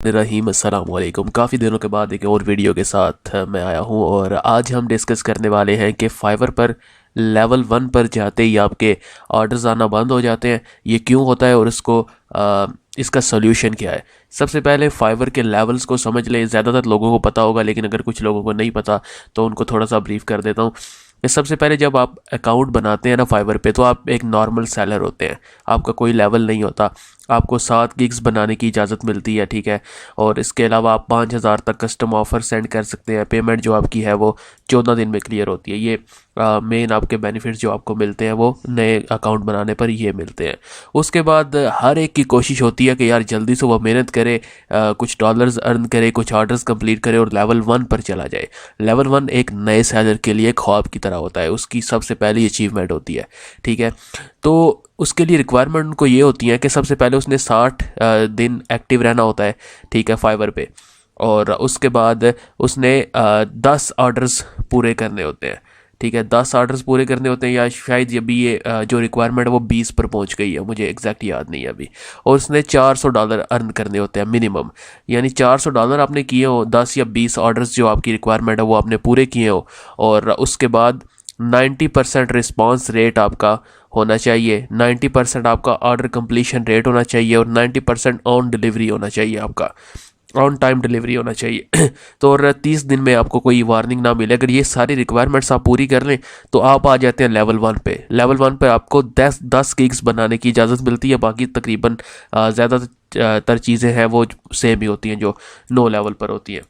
रहीम अस्सलाम वालेकुम। काफ़ी दिनों के बाद एक और वीडियो के साथ मैं आया हूँ और आज हम डिस्कस करने वाले हैं कि फाइवर पर लेवल 1 पर जाते ही आपके ऑर्डर्स आना बंद हो जाते हैं। ये क्यों होता है और इसका सॉल्यूशन क्या है। सबसे पहले फाइवर के लेवल्स को समझ लें। ज़्यादातर लोगों को पता होगा, लेकिन अगर कुछ लोगों को नहीं पता तो उनको थोड़ा सा ब्रीफ कर देता हूँ। सबसे पहले जब आप अकाउंट बनाते हैं ना फाइवर पे, तो आप एक नॉर्मल सेलर होते हैं, आपका कोई लेवल नहीं होता। आपको 7 गिग्स बनाने की इजाज़त मिलती है, ठीक है। और इसके अलावा आप 5,000 तक कस्टम ऑफ़र सेंड कर सकते हैं। पेमेंट जो आपकी है वो 14 दिन में क्लियर होती है। ये मेन आपके बेनिफिट्स जो आपको मिलते हैं वो नए अकाउंट बनाने पर ये मिलते हैं। उसके बाद हर एक की कोशिश होती है कि यार जल्दी से वो मेहनत करे, कुछ डॉलर्स अर्न करे, कुछ ऑर्डर्स कंप्लीट करे और लेवल 1 पर चला जाए। लेवल 1 एक नए सेलर के लिए ख्वाब की तरह होता है, उसकी सबसे पहली अचीवमेंट होती है, ठीक है। तो उसके लिए रिक्वायरमेंट उनको ये होती है कि सबसे पहले उसने 60 दिन एक्टिव रहना होता है, ठीक है, फाइवर पे। और उसके बाद उसने 10 ऑर्डर्स पूरे करने होते हैं, ठीक है। 10 ऑर्डर्स पूरे करने होते हैं, या शायद ये भी ये जो रिक्वायरमेंट है वो 20 पर पहुंच गई है, मुझे एग्जैक्ट याद नहीं है अभी। और उसने $400 अर्न करने होते हैं मिनिमम, यानी $400 आपने किए हो, 10 या 20 ऑर्डर्स जो आपकी रिक्वायरमेंट है वो आपने पूरे किए हो। और उसके बाद 90% रिस्पॉन्स रेट आपका होना चाहिए, 90% आपका ऑर्डर कंप्लीशन रेट होना चाहिए और 90% ऑन डिलीवरी होना चाहिए, आपका ऑन टाइम डिलीवरी होना चाहिए। तो और 30 दिन में आपको कोई वार्निंग ना मिले। अगर ये सारी रिक्वायरमेंट्स आप पूरी कर लें तो आप आ जाते हैं लेवल 1 पे। लेवल 1 पे आपको 10 गिग्स बनाने की इजाज़त मिलती है। बाकी तकरीबन ज़्यादातर चीज़ें हैं वो सेम ही होती हैं जो 9 लेवल पर होती हैं।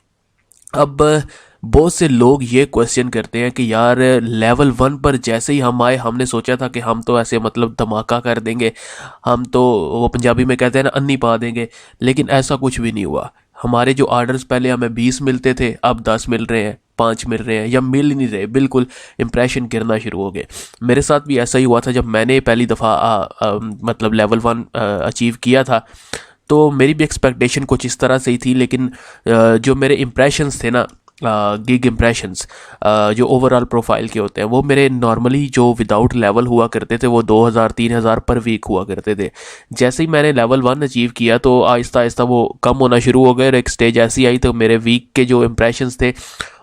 अब बहुत से लोग ये क्वेश्चन करते हैं कि यार लेवल 1 पर जैसे ही हम आए, हमने सोचा था कि हम तो ऐसे मतलब धमाका कर देंगे, हम तो वो पंजाबी में कहते हैं ना अन्नी पा देंगे, लेकिन ऐसा कुछ भी नहीं हुआ। हमारे जो ऑर्डर्स पहले हमें 20 मिलते थे, अब 10 मिल रहे हैं, 5 मिल रहे हैं, या मिल ही नहीं रहे, बिल्कुल इंप्रेशन गिरना शुरू हो गए। मेरे साथ भी ऐसा ही हुआ था। जब मैंने पहली दफ़ा मतलब लेवल 1 अचीव किया था तो मेरी भी एक्सपेक्टेशन कुछ इस तरह से ही थी, लेकिन जो मेरे इम्प्रेशंस थे ना, गिग इम्प्रेशंस जो ओवरऑल प्रोफाइल के होते हैं, वो मेरे नॉर्मली जो विदाउट लेवल हुआ करते थे वो 2,000-3,000 पर वीक हुआ करते थे। जैसे ही मैंने लेवल 1 अचीव किया तो आहिस्ता आहिस्ता वो कम होना शुरू हो गए और एक स्टेज ऐसी आई तो मेरे वीक के जो इम्प्रेशंस थे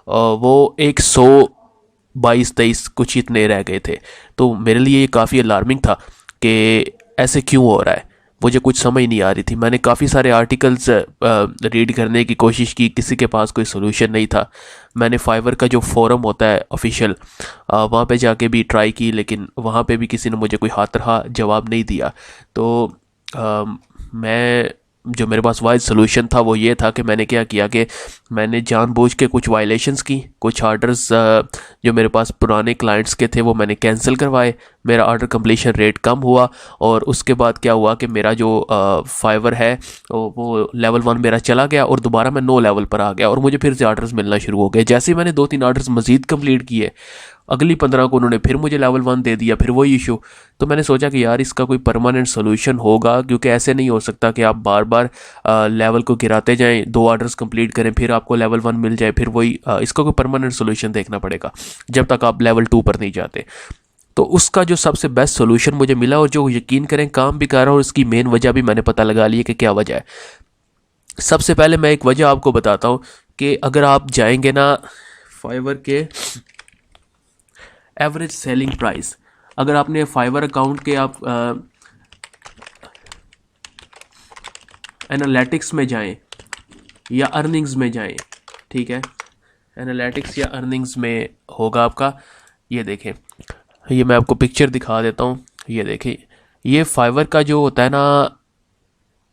वो 122-23 कुछ इतने रह गए थे। तो मेरे लिए ये काफ़ी अलार्मिंग था कि ऐसे क्यों हो रहा है, मुझे कुछ समझ नहीं आ रही थी। मैंने काफ़ी सारे आर्टिकल्स रीड करने की कोशिश की, किसी के पास कोई सोल्यूशन नहीं था। मैंने फाइवर का जो फोरम होता है ऑफिशियल, वहाँ पे जाके भी ट्राई की, लेकिन वहाँ पे भी किसी ने मुझे कोई हाथ रहा जवाब नहीं दिया। तो मैं जो मेरे पास वाइज सोल्यूशन था वो ये था कि मैंने क्या किया कि मैंने जानबूझ के कुछ वायलेशंस की, कुछ ऑर्डर्स जो मेरे पास पुराने क्लाइंट्स के थे वो मैंने कैंसिल करवाए। मेरा ऑर्डर कंप्लीशन रेट कम हुआ और उसके बाद क्या हुआ कि मेरा जो फाइवर है वो लेवल 1 मेरा चला गया और दोबारा मैं 9 लेवल पर आ गया और मुझे फिर से ऑर्डर्स मिलना शुरू हो गए। जैसे ही मैंने 2-3 ऑर्डर्स मज़ीद कंप्लीट किए, अगली 15 को उन्होंने फिर मुझे लेवल 1 दे दिया, फिर वही इशू। तो मैंने सोचा कि यार इसका कोई परमानेंट सोल्यूशन होगा, क्योंकि ऐसे नहीं हो सकता कि आप बार बार लेवल को गिराते जाएं, 2 ऑर्डर्स कंप्लीट करें, फिर आपको लेवल 1 मिल जाए, फिर वही इसका कोई परमानेंट सोल्यूशन देखना पड़ेगा जब तक आप लेवल 2 पर नहीं जाते। तो उसका जो सबसे बेस्ट सोल्यूशन मुझे मिला और जो यकीन करें काम भी कर रहा है, और इसकी मेन वजह भी मैंने पता लगा ली है कि क्या वजह है। सबसे पहले मैं एक वजह आपको बताता हूँ कि अगर आप जाएंगे ना फाइवर के एवरेज सेलिंग प्राइस, अगर आपने फाइवर अकाउंट के आप एनालिटिक्स में जाएं या अर्निंग्स में जाएं, ठीक है, एनालिटिक्स या अर्निंग्स में होगा आपका। ये देखें, ये मैं आपको पिक्चर दिखा देता हूँ। ये देखें, ये फाइवर का जो होता है ना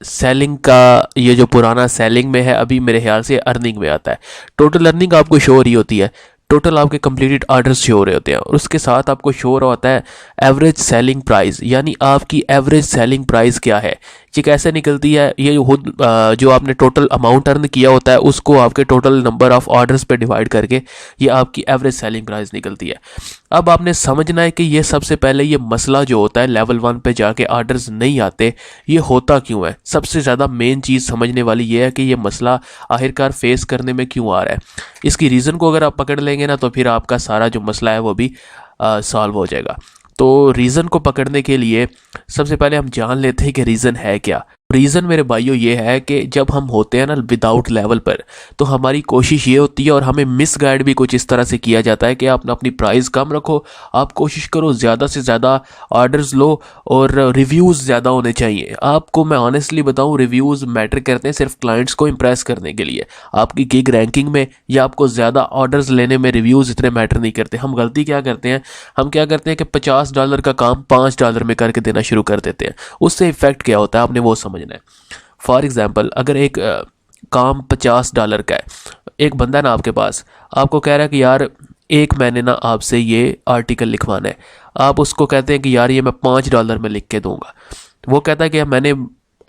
सेलिंग का, ये जो पुराना सेलिंग में है, अभी मेरे ख्याल से अर्निंग में आता है। टोटल अर्निंग आपको शो हो रही होती है, टोटल आपके कंप्लीटेड ऑर्डर्स शो हो रहे होते हैं, और उसके साथ आपको शो हो रहा होता है एवरेज सेलिंग प्राइस, यानी आपकी एवरेज सेलिंग प्राइस क्या है। ये कैसे निकलती है, ये खुद जो आपने टोटल अमाउंट अर्न किया होता है उसको आपके टोटल नंबर ऑफ ऑर्डर्स पे डिवाइड करके ये आपकी एवरेज सेलिंग प्राइस निकलती है। अब आपने समझना है कि ये सबसे पहले ये मसला जो होता है लेवल 1 पे जाके ऑर्डर्स नहीं आते, ये होता क्यों है। सबसे ज़्यादा मेन चीज़ समझने वाली ये है कि ये मसला आखिरकार फेस करने में क्यों आ रहा है। इसकी रीज़न को अगर आप पकड़ लेंगे ना तो फिर आपका सारा जो मसला है वो भी सॉल्व हो जाएगा। तो रीज़न को पकड़ने के लिए सबसे पहले हम जान लेते हैं कि रीज़न है क्या। रीज़न मेरे भाइयों ये है कि जब हम होते हैं ना विदाउट लेवल पर, तो हमारी कोशिश ये होती है और हमें मिस गाइड भी कुछ इस तरह से किया जाता है कि आप अपनी प्राइस कम रखो, आप कोशिश करो ज़्यादा से ज़्यादा ऑर्डर्स लो और रिव्यूज़ ज़्यादा होने चाहिए। आपको मैं ऑनेस्टली बताऊं, रिव्यूज़ मैटर करते हैं सिर्फ क्लाइंट्स को इम्प्रेस करने के लिए। आपकी गिग रैंकिंग में या आपको ज़्यादा ऑर्डर्स लेने में रिव्यूज़ इतने मैटर नहीं करते। हम गलती क्या करते हैं, हम क्या करते हैं कि $50 का काम $5 में करके देना शुरू कर देते हैं। उससे इफेक्ट क्या होता है आपने वो समझना है। फॉर एग्जांपल, अगर एक काम $50 का है, एक बंदा ना आपके पास आपको कह रहा है कि यार एक महीने ना आपसे ये आर्टिकल लिखवाना है। आप उसको कहते हैं कि यार ये मैं $5 में लिख के दूंगा। वो कहता है कि मैंने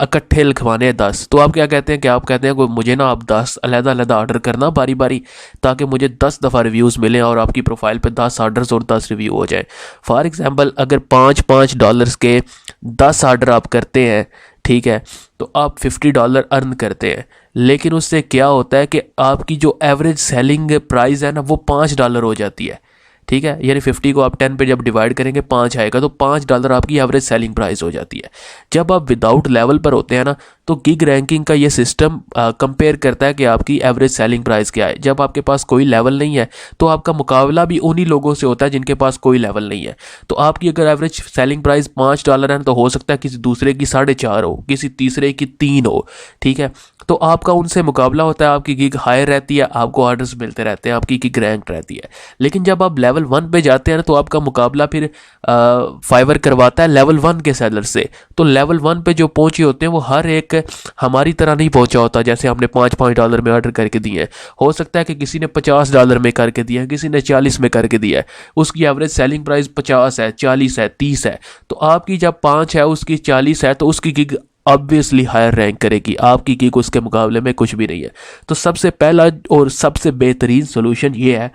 इकट्ठे लिखवाने हैं 10। तो आप क्या कहते हैं कि आप कहते हैं कि मुझे ना आप 10 अलग-अलग ऑर्डर करना बारी बारी, ताकि मुझे 10 दफ़ा रिव्यूज़ मिलें और आपकी प्रोफाइल पे 10 ऑर्डर्स और 10 रिव्यू हो जाए। फॉर एग्जांपल, अगर $5 के 10 ऑर्डर आप करते हैं, ठीक है, तो आप $50 अर्न करते हैं। लेकिन उससे क्या होता है कि आपकी जो एवरेज सेलिंग प्राइस है ना वो $5 हो जाती है। ठीक है, यानी 50 को आप 10 पे जब डिवाइड करेंगे 5 आएगा, तो $5 आपकी एवरेज सेलिंग प्राइस हो जाती है। जब आप विदाउट लेवल पर होते हैं ना, तो गिग रैंकिंग का ये सिस्टम कंपेयर करता है कि आपकी एवरेज सेलिंग प्राइस क्या है। जब आपके पास कोई लेवल नहीं है तो आपका मुकाबला भी उन्हीं लोगों से होता है जिनके पास कोई लेवल नहीं है। तो आपकी अगर एवरेज सेलिंग प्राइस $5 है तो हो सकता है किसी दूसरे की 4.5 हो, किसी तीसरे की 3 हो। ठीक है, तो आपका उनसे मुकाबला होता है, आपकी गिग हायर रहती है, आपको ऑर्डर्स मिलते रहते हैं, आपकी गिग रैंक रहती है। लेकिन जब आप लेवल 1 पे जाते हैं ना, तो आपका मुकाबला फिर फाइवर करवाता है लेवल 1 के सेलर से। तो लेवल 1 पे जो पहुंचे होते हैं वो हर एक हमारी तरह नहीं पहुंचा होता, जैसे हमने $5 में ऑर्डर करके दिए हैं। हो सकता है कि किसी ने $50 में करके दिया है, किसी ने 40 में करके दिया है, उसकी एवरेज सेलिंग प्राइस 50 है, 40 है, 30 है। तो आपकी जब 5 है, उसकी 40 है, तो उसकी गिग ऑब्वियसली हायर रैंक करेगी, आपकी गिग उसके मुकाबले में कुछ भी नहीं है। तो सबसे पहला और सबसे बेहतरीन सोल्यूशन ये है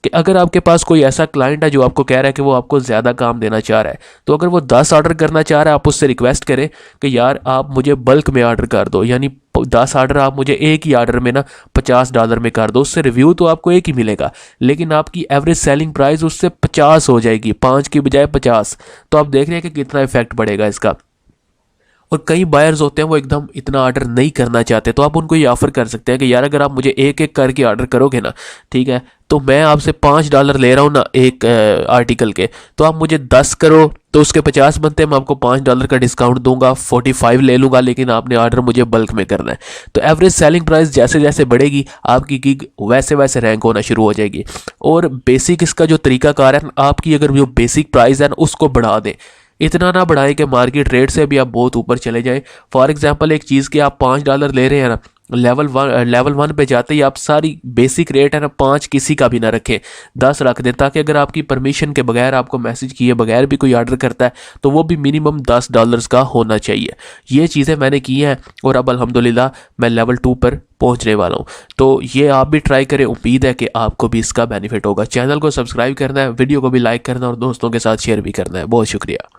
कि अगर आपके पास कोई ऐसा क्लाइंट है जो आपको कह रहा है कि वो आपको ज़्यादा काम देना चाह रहा है, तो अगर वो 10 ऑर्डर करना चाह रहा है, आप उससे रिक्वेस्ट करें कि यार आप मुझे बल्क में ऑर्डर कर दो, यानी 10 ऑर्डर आप मुझे एक ही ऑर्डर में ना $50 में कर दो। उससे रिव्यू तो आपको एक ही मिलेगा, लेकिन आपकी एवरेज सेलिंग प्राइस उससे 50 हो जाएगी, 5 की बजाय 50। तो आप देख रहे हैं कि कितना इफेक्ट बढ़ेगा इसका। और कई बायर्स होते हैं वो एकदम इतना ऑर्डर नहीं करना चाहते, तो आप उनको ये ऑफर कर सकते हैं कि यार अगर आप मुझे एक एक करके ऑर्डर करोगे ना, ठीक है, तो मैं आपसे $5 ले रहा हूँ ना एक आर्टिकल के, तो आप मुझे 10 करो तो उसके 50 बनते हैं, मैं आपको $5 का डिस्काउंट दूंगा, 45 ले लूँगा, लेकिन आपने ऑर्डर मुझे बल्क में करना है। तो एवरेज सेलिंग प्राइस जैसे जैसे बढ़ेगी आपकी गिग वैसे वैसे रैंक होना शुरू हो जाएगी। और बेसिक इसका जो तरीकाकार है, आपकी अगर जो बेसिक प्राइस है ना उसको बढ़ा दें, इतना ना बढ़ाएं कि मार्केट रेट से भी आप बहुत ऊपर चले जाएं। फॉर एग्जांपल, एक चीज़ के आप $5 ले रहे हैं ना, लेवल 1 पे जाते ही आप सारी बेसिक रेट है ना 5 किसी का भी ना रखें, 10 रख दें, ताकि अगर आपकी परमिशन के बगैर, आपको मैसेज किए बगैर भी कोई ऑर्डर करता है तो वो भी मिनिमम $10 का होना चाहिए। ये चीज़ें मैंने की हैं और अब अल्हम्दुलिल्लाह मैं लेवल 2 पर पहुंचने वाला हूं। तो ये आप भी ट्राई करें, उम्मीद है कि आपको भी इसका बेनिफिट होगा। चैनल को सब्सक्राइब करना है, वीडियो को भी लाइक करना है और दोस्तों के साथ शेयर भी करना है। बहुत शुक्रिया।